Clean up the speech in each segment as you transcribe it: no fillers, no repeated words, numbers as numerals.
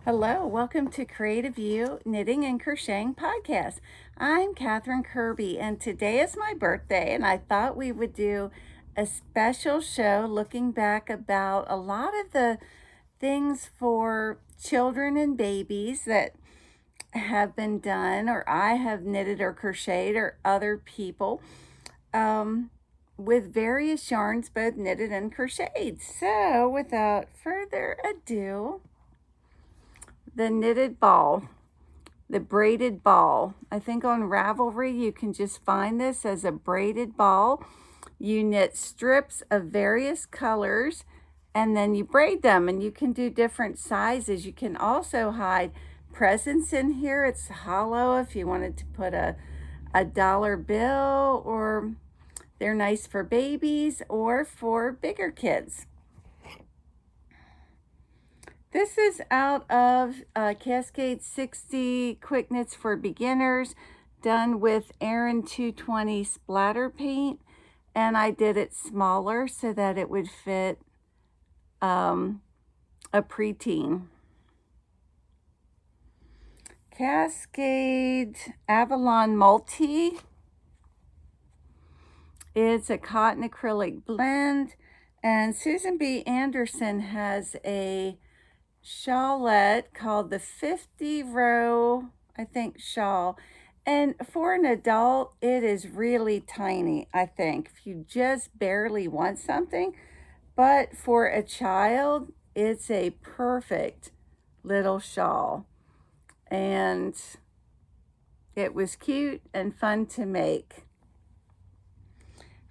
Hello, welcome to Creative You Knitting and Crocheting Podcast. I'm Catherine Kirby, and today is my birthday, and I thought we would do a special show looking back about a lot of the things for children and babies that have been done, or I have knitted or crocheted, or other people with various yarns, both knitted and crocheted. So, without further ado, the knitted ball, the braided ball. I think on Ravelry you can just find this as a braided ball. You knit strips of various colors and then you braid them, and you can do different sizes. You can also hide presents in here. It's hollow if you wanted to put a dollar bill, or they're nice for babies or for bigger kids. This is out of Cascade 60 Quick Knits for Beginners, done with Erin 220 splatter paint, and I did it smaller so that it would fit a preteen. Cascade Avalon Multi. It's a cotton acrylic blend, and Susan B. Anderson has a shawlette called the 50 row, I think, shawl. And for an adult, it is really tiny, I think, if you just barely want something. But for a child, it's a perfect little shawl. And it was cute and fun to make.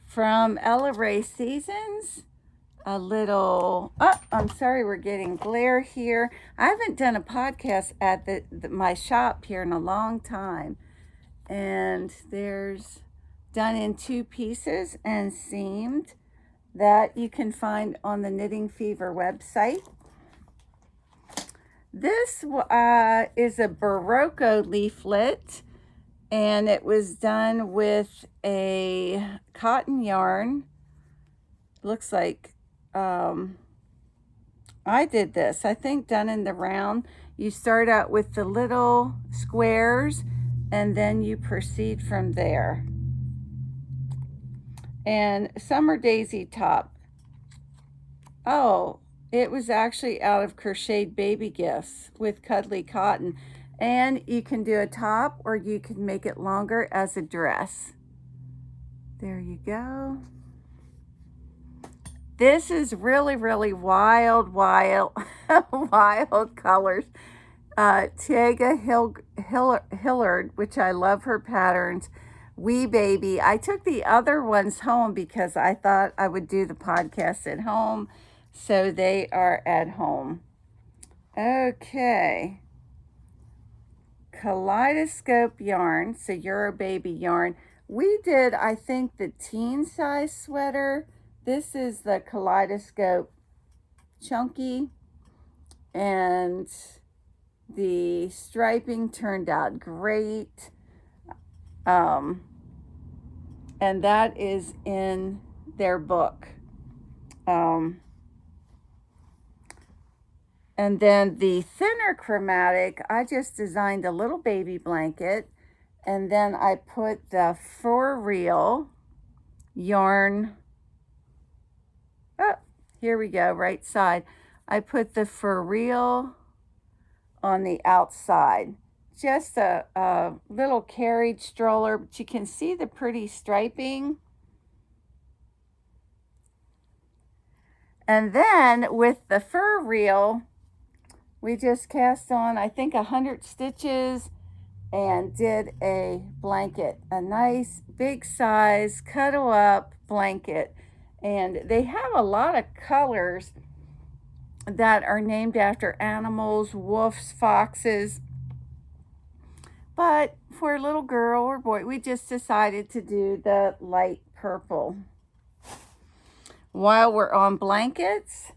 From Ella Ray Seasons, a little, I'm sorry, we're getting glare here. I haven't done a podcast at my shop here in a long time. And there's done in 2 pieces and seamed that you can find on the Knitting Fever website. This is a Barocco leaflet, and it was done with a cotton yarn. Looks like I did this, I think, done in the round. You start out with the little squares and then you proceed from there. And Summer Daisy top. Oh, it was actually out of Crocheted Baby Gifts with Cuddly Cotton. And you can do a top, or you can make it longer as a dress. There you go. This is really, really wild wild colors. Tiaga Hillard, which I love her patterns. Wee Baby. I took the other ones home because I thought I would do the podcast at home. So they are at home. Okay. Kaleidoscope Yarn. So you're a baby yarn. We did, I think, the teen size sweater. This is the Kaleidoscope Chunky, and the striping turned out great. And that is in their book. And then the thinner chromatic, I just designed a little baby blanket, and then I put the For Real yarn. Oh, here we go, right side. I put the For Real on the outside. Just a little carriage stroller, but you can see the pretty striping. And then with the For Real, we just cast on, I think, 100 stitches and did a blanket, a nice big size cuddle up blanket. And they have a lot of colors that are named after animals, wolves, foxes. But for a little girl or boy, we just decided to do the light purple. While we're on blankets,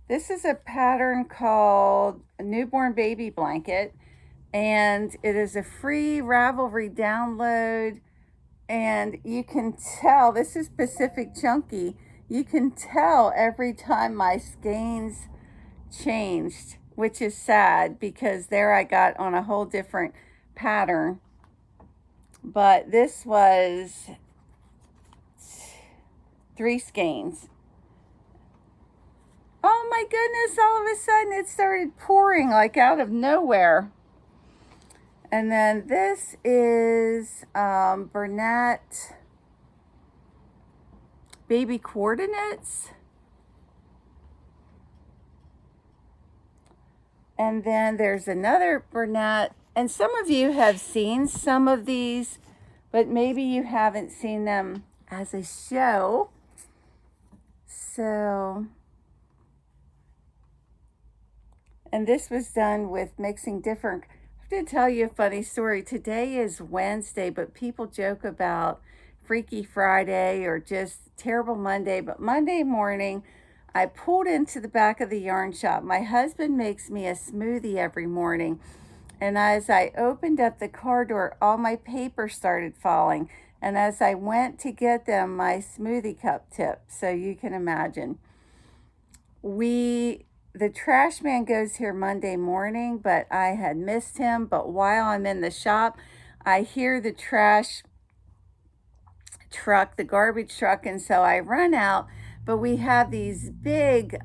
this is a pattern called a Newborn Baby Blanket, and it is a free Ravelry download. And you can tell, this is Pacific Chunky, you can tell every time my skeins changed which is sad because there I got on a whole different pattern. But this was 3 skeins. Oh my goodness, all of a sudden it started pouring like out of nowhere. And then this is Bernat Baby Coordinates. And then there's another Bernat. And some of you have seen some of these, but maybe you haven't seen them as a show. So, and this was done with mixing different. I have to tell you a funny story. Today is Wednesday, but people joke about Freaky Friday or just Terrible Monday. But Monday morning, I pulled into the back of the yarn shop. My husband makes me a smoothie every morning. And as I opened up the car door, all my paper started falling. And as I went to get them, my smoothie cup tipped. So you can imagine. The trash man goes here Monday morning, but I had missed him. But while I'm in the shop, I hear the trash truck, the garbage truck. And so I run out. But we have these big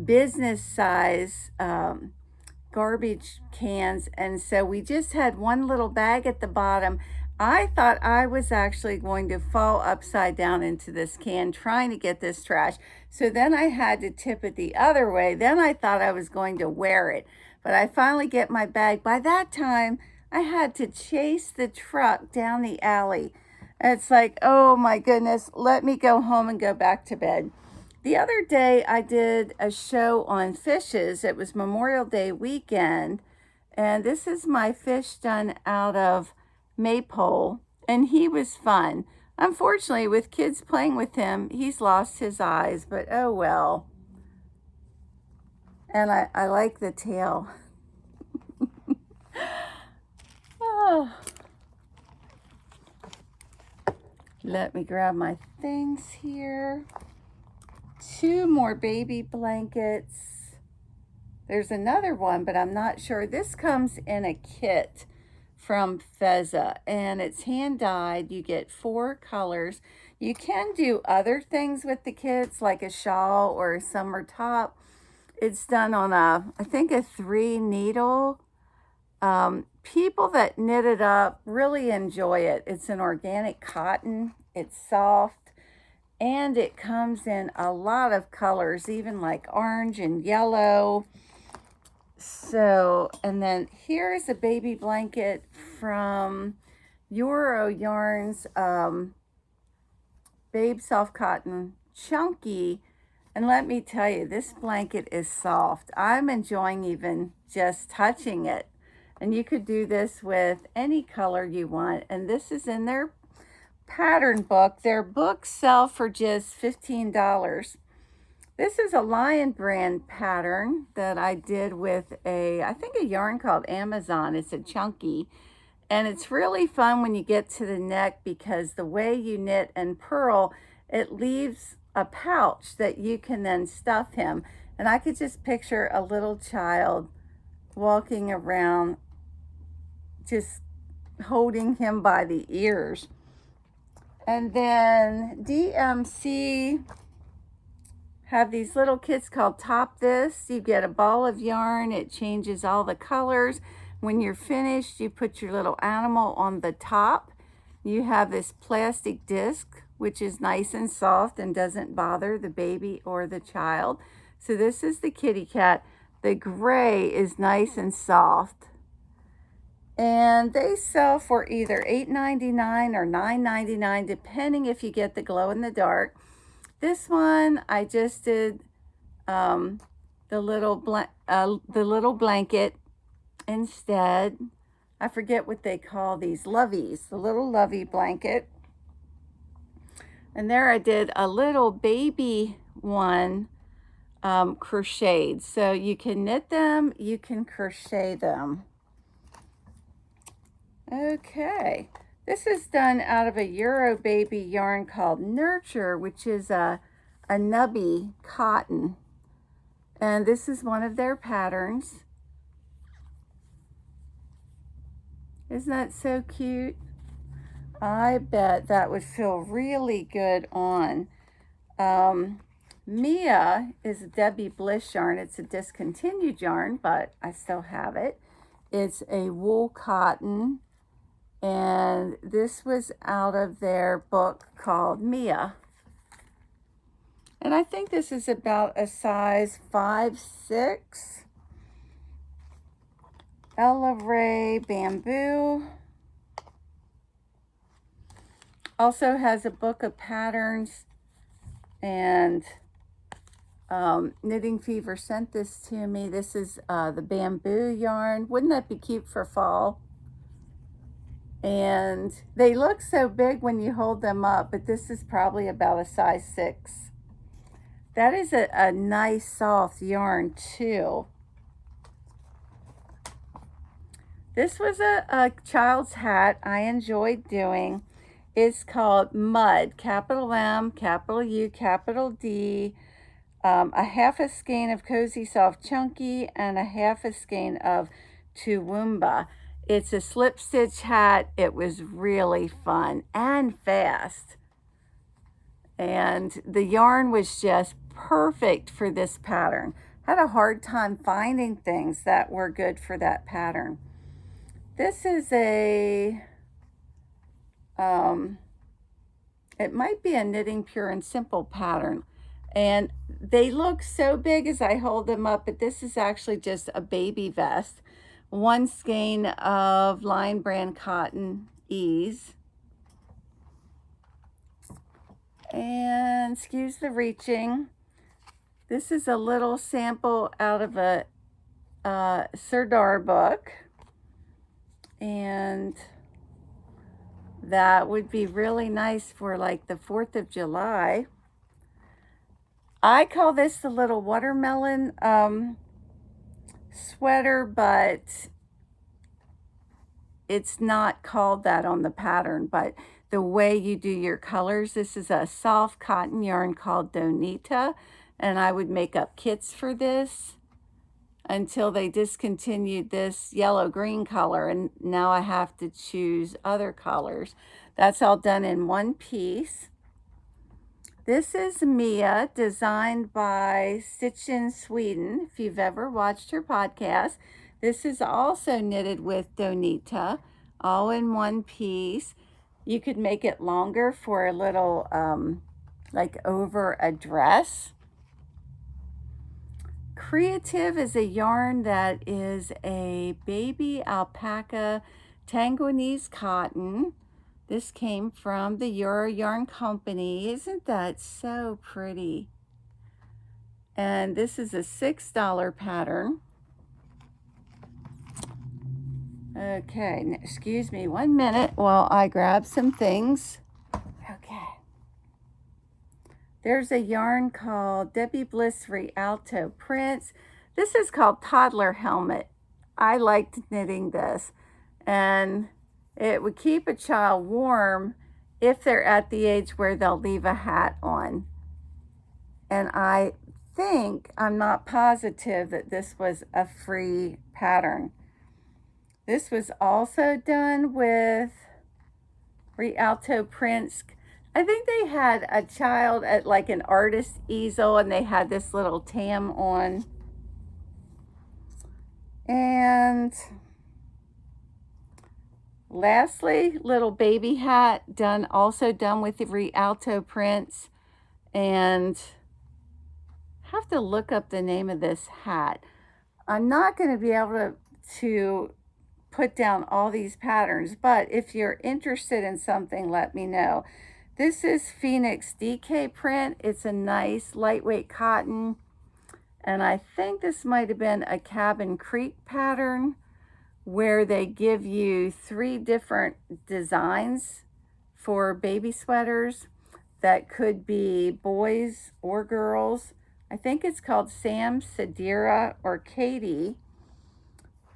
business size garbage cans, and so we just had one little bag at the bottom. I thought I was actually going to fall upside down into this can trying to get this trash. So then I had to tip it the other way. Then I thought I was going to wear it, but I finally get my bag. By that time, I had to chase the truck down the alley. It's like, oh my goodness, let me go home and go back to bed. The other day I did a show on fishes. It was Memorial Day weekend, and this is my fish done out of maypole, and he was fun. Unfortunately, with kids playing with him, he's lost his eyes, but oh well. And I like the tail. Oh. Let me grab my things here. 2 more baby blankets. There's another one, but I'm not sure. This comes in a kit from Fezza, and it's hand dyed. You get 4 colors. You can do other things with the kits, like a shawl or a summer top. It's done on I think a 3 needle. People that knit it up really enjoy it. It's an organic cotton. It's soft. And it comes in a lot of colors, even like orange and yellow. So, and then here's a baby blanket from Euro Yarns, Babe Soft Cotton Chunky. And let me tell you, this blanket is soft. I'm enjoying even just touching it. And you could do this with any color you want. And this is in their pattern book. Their books sell for just $15. This is a Lion brand pattern that I did with I think a yarn called Amazon. It's a chunky, and it's really fun when you get to the neck because the way you knit and purl, it leaves a pouch that you can then stuff him. And I could just picture a little child walking around just holding him by the ears. And then DMC have these little kits called Top This. You get a ball of yarn. It changes all the colors. When you're finished, you put your little animal on the top. You have this plastic disc, which is nice and soft and doesn't bother the baby or the child. So this is the kitty cat. The gray is nice and soft. And they sell for either $8.99 or $9.99, depending if you get the glow in the dark. This one, I just did the little blanket instead. I forget what they call these, loveys, the little lovey blanket. And there I did a little baby one crocheted. So you can knit them, you can crochet them. Okay, this is done out of a Euro baby yarn called Nurture, which is a nubby cotton. And this is one of their patterns. Isn't that so cute? I bet that would feel really good on. Mia is a Debbie Bliss yarn. It's a discontinued yarn, but I still have it. It's a wool cotton, and this was out of their book called Mia. And I think this is about a size 5'6". Ella Ray Bamboo. Also has a book of patterns, and Knitting Fever sent this to me. This is the bamboo yarn. Wouldn't that be cute for fall? And they look so big when you hold them up, but this is probably about a size 6. That is a nice soft yarn too. This was a child's hat I enjoyed doing. It's called Mud, capital M, capital U, capital D, a half a skein of Cozy Soft Chunky, and a half a skein of Toowoomba. It's a slip stitch hat. It was really fun and fast. And the yarn was just perfect for this pattern. Had a hard time finding things that were good for that pattern. This is a, it might be a Knitting Pure and Simple pattern. And they look so big as I hold them up, but this is actually just a baby vest. 1 skein of Lion Brand Cotton Ease. And excuse the reaching. This is a little sample out of a Serdar book. And that would be really nice for like the 4th of July. I call this the little watermelon sweater, but it's not called that on the pattern. But the way you do your colors, this is a soft cotton yarn called Donita, and I would make up kits for this until they discontinued this yellow-green color, and now I have to choose other colors. That's all done in one piece. This is Mia, designed by Stitch in Sweden, if you've ever watched her podcast. This is also knitted with Donita, all in one piece. You could make it longer for a little, like over a dress. Creative is a yarn that is a baby alpaca Tangwanese cotton. This came from the Euro Yarn Company. Isn't that so pretty? And this is a $6 pattern. Okay, excuse me 1 minute while I grab some things. Okay. There's a yarn called Debbie Bliss Rialto Prints. This is called Toddler Helmet. I liked knitting this, and it would keep a child warm if they're at the age where they'll leave a hat on. And I think, I'm not positive, that this was a free pattern. This was also done with Rialto Prints. I think they had a child at like an artist easel, and they had this little tam on. And lastly, little baby hat, also done with the Rialto Prints. And have to look up the name of this hat. I'm not going to be able to put down all these patterns, but if you're interested in something, let me know. This is Phoenix DK print. It's a nice lightweight cotton, and I think this might have been a Cabin Creek pattern where they give you 3 different designs for baby sweaters that could be boys or girls. I think it's called Sam, Sadira, or Katie.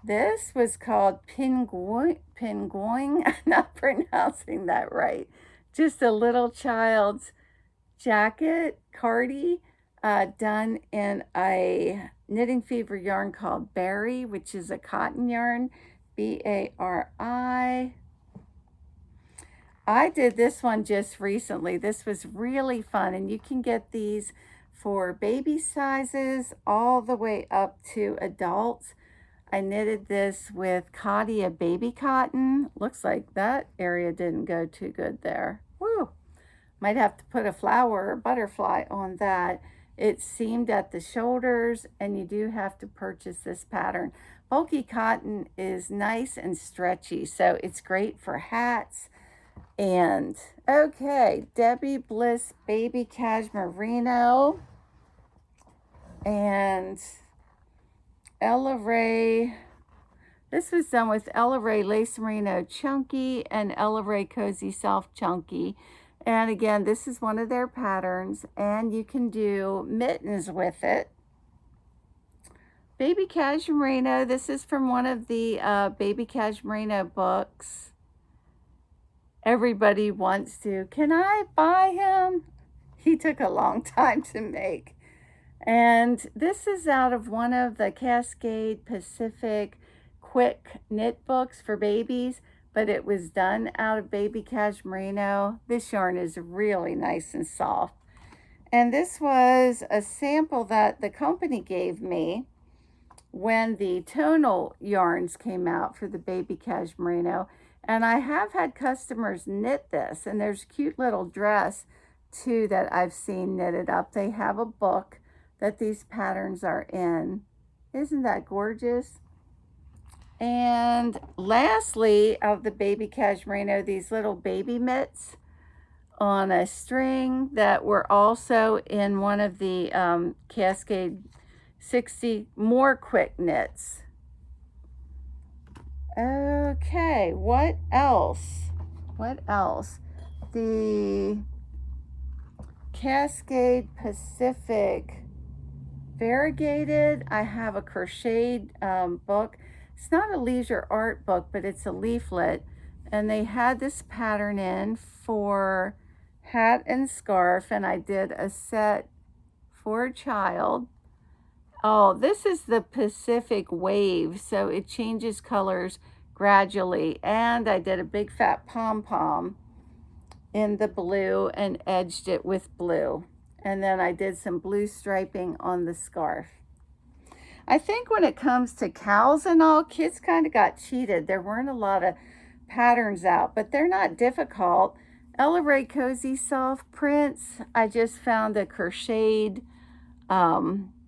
This was called Pinguoing. I'm not pronouncing that right. Just a little child's jacket, Cardi. done in a Knitting Fever yarn called Berry, which is a cotton yarn, B-A-R-I. I did this one just recently. This was really fun, and you can get these for baby sizes all the way up to adults. I knitted this with Cadia baby cotton. Looks like that area didn't go too good there. Woo! Might have to put a flower or butterfly on that. It seamed at the shoulders, and you do have to purchase this pattern. Bulky cotton is nice and stretchy, so it's great for hats. And okay, Debbie Bliss Baby Cashmerino and Ella Ray. This was done with Ella Ray Lace Merino Chunky and Ella Ray Cozy Self Chunky. And again, this is one of their patterns, and you can do mittens with it. Baby Cashmerino, this is from one of the Baby Cashmerino books. Everybody wants to, can I buy him? He took a long time to make. And this is out of one of the Cascade Pacific quick knit books for babies, but it was done out of Baby Cashmerino. This yarn is really nice and soft. And this was a sample that the company gave me when the tonal yarns came out for the Baby Cashmerino. And I have had customers knit this, and there's a cute little dress too that I've seen knitted up. They have a book that these patterns are in. Isn't that gorgeous? And lastly, of the Baby Cashmerino, these little baby mitts on a string that were also in one of the Cascade 60 more quick knits. Okay, what else? What else? The Cascade Pacific Variegated. I have a crocheted book. It's not a leisure art book, but it's a leaflet. And they had this pattern in for hat and scarf, and I did a set for a child. Oh, this is the Pacific Wave, so it changes colors gradually. And I did a big fat pom-pom in the blue and edged it with blue. And then I did some blue striping on the scarf. I think when it comes to cows and all, kids kind of got cheated. There weren't a lot of patterns out, but they're not difficult. Ella Ray Cozy Soft Prints. I just found a crocheted pattern,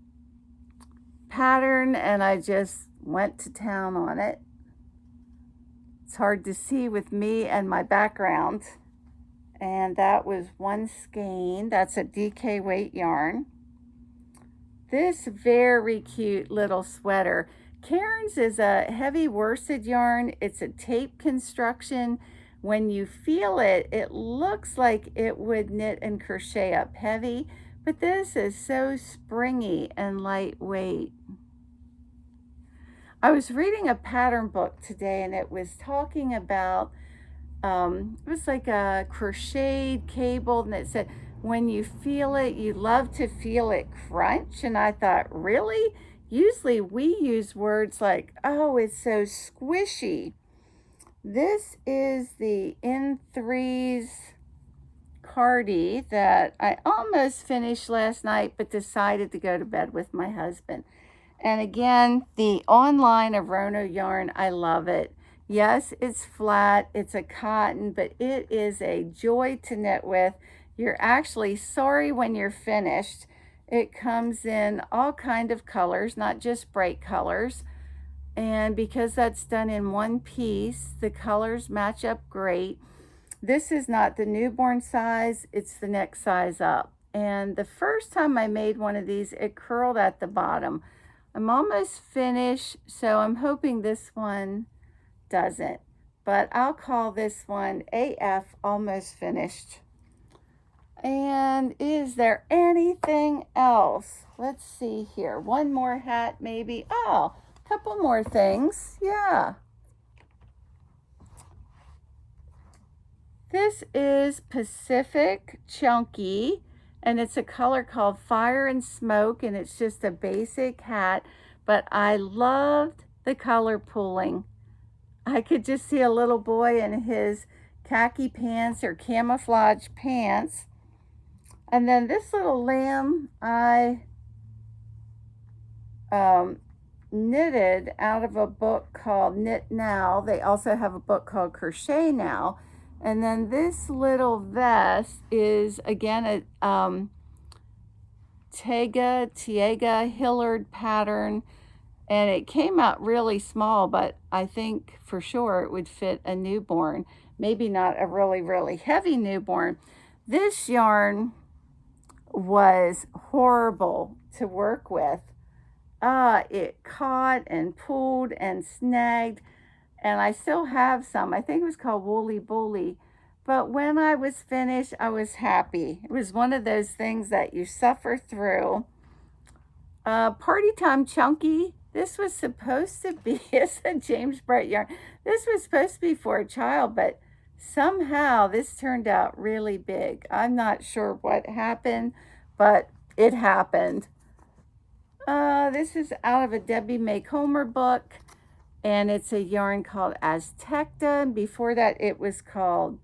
and I just went to town on it. It's hard to see with me and my background. And that was one skein. That's a DK weight yarn. This very cute little sweater. Cairns is a heavy worsted yarn. It's a tape construction. When you feel it, it looks like it would knit and crochet up heavy, but this is so springy and lightweight. I was reading a pattern book today, and it was talking about, it was like a crocheted cable, and it said, when you feel it, you love to feel it crunch. And I thought, really? Usually we use words like, oh, it's so squishy. This is the Threes Cardi that I almost finished last night, but decided to go to bed with my husband. And again, the online Arono yarn, I love it. Yes, it's flat, it's a cotton, but it is a joy to knit with. You're actually sorry when you're finished. It comes in all kinds of colors, not just bright colors. And because that's done in one piece, the colors match up great. This is not the newborn size, it's the next size up. And the first time I made one of these, it curled at the bottom. I'm almost finished, so I'm hoping this one doesn't. But I'll call this one AF almost finished. And is there anything else? Let's see here. One more hat maybe. Oh, a couple more things. Yeah. This is Pacific Chunky and it's a color called Fire and Smoke, and it's just a basic hat, but I loved the color pooling. I could just see a little boy in his khaki pants or camouflage pants. And then this little lamb I knitted out of a book called Knit Now. They also have a book called Crochet Now. And then this little vest is, again, a Tiega Hillard pattern. And it came out really small, but I think for sure it would fit a newborn. Maybe not a really, really heavy newborn. This yarn was horrible to work with. It caught and pulled and snagged, and I still have some. I think it was called Woolly Bully. But when I was finished, I was happy. It was one of those things that you suffer through. Party Time Chunky. This was supposed to be, it's a James Brett yarn. This was supposed to be for a child, but somehow this turned out really big. I'm not sure what happened, but it happened. This is out of a Debbie May Comer book, and it's a yarn called Aztecta. Before that, it was called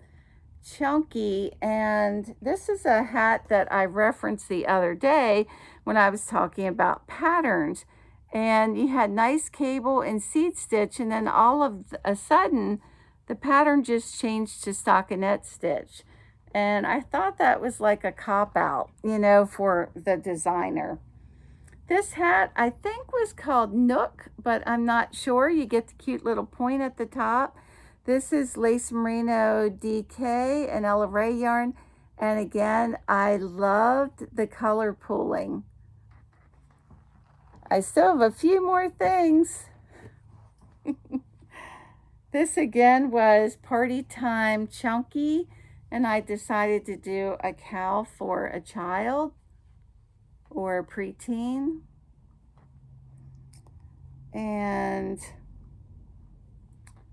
Chunky, and this is a hat that I referenced the other day when I was talking about patterns. And you had nice cable and seed stitch, and then all of a sudden, the pattern just changed to stockinette stitch. And I thought that was like a cop-out, you know, for the designer. This hat, I think, was called Nook, but I'm not sure. You get the cute little point at the top. This is Lace Merino DK and Ella Ray yarn. And again, I loved the color pooling. I still have a few more things. This again was Party Time Chunky, and I decided to do a cow for a child or a preteen. And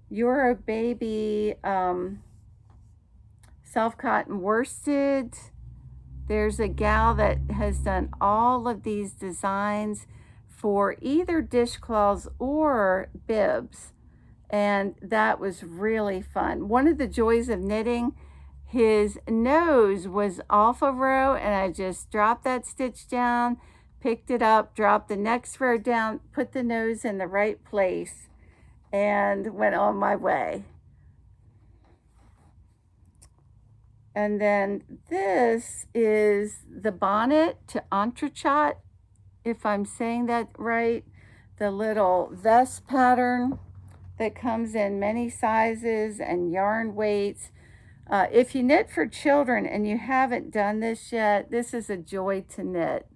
You're a Baby self-cotton worsted. There's a gal that has done all of these designs for either dishcloths or bibs, and that was really fun. One of the joys of knitting, his nose was off a row, and I just dropped that stitch down, picked it up, dropped the next row down, put the nose in the right place, and went on my way. And then this is the bonnet to Entrechat, if I'm saying that right. The little vest pattern that comes in many sizes and yarn weights. If you knit for children and you haven't done this yet, this is a joy to knit.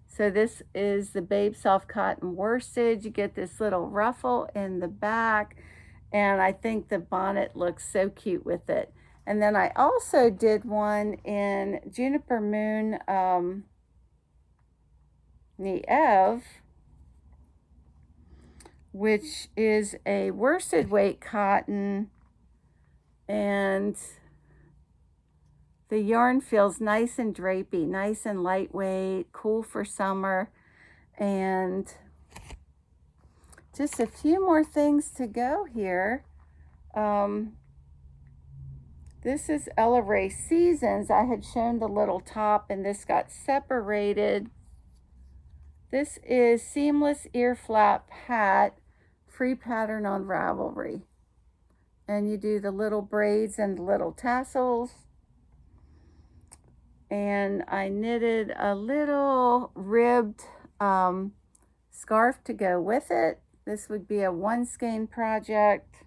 So this is the Babe Soft Cotton Worsted. You get this little ruffle in the back, and I think the bonnet looks so cute with it. And then I also did one in Juniper Moon Niev, which is a worsted weight cotton, and the yarn feels nice and drapey, nice and lightweight, cool for summer. And just a few more things to go here. This is Ella Ray Seasons. I had shown the little top, and this got separated. This is Seamless Earflap Hat, free pattern on Ravelry. And you do the little braids and the little tassels. And I knitted a little ribbed scarf to go with it. This would be a one skein project.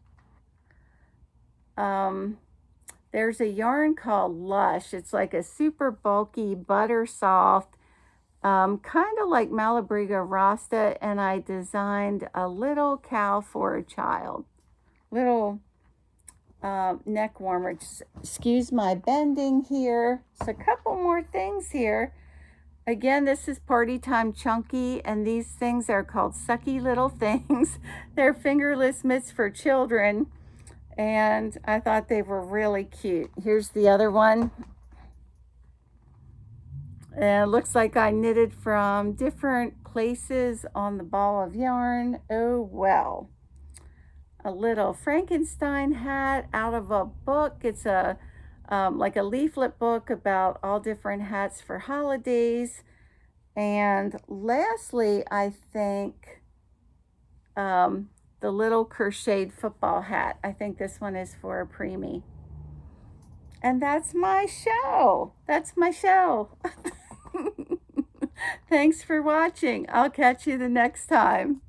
There's a yarn called Lush. It's like a super bulky, butter soft, kind of like Malabriga Rasta, and I designed a little cow for a child. Little neck warmer. Just excuse my bending here. So a couple more things here. Again, this is Party Time Chunky, and these things are called Sucky Little Things. They're fingerless mitts for children, and I thought they were really cute. Here's the other one. And it looks like I knitted from different places on the ball of yarn. Oh well. A little Frankenstein hat out of a book. It's a like a leaflet book about all different hats for holidays. And lastly, I think the little crocheted football hat. I think this one is for a preemie. And that's my show. That's my show. Thanks for watching. I'll catch you the next time.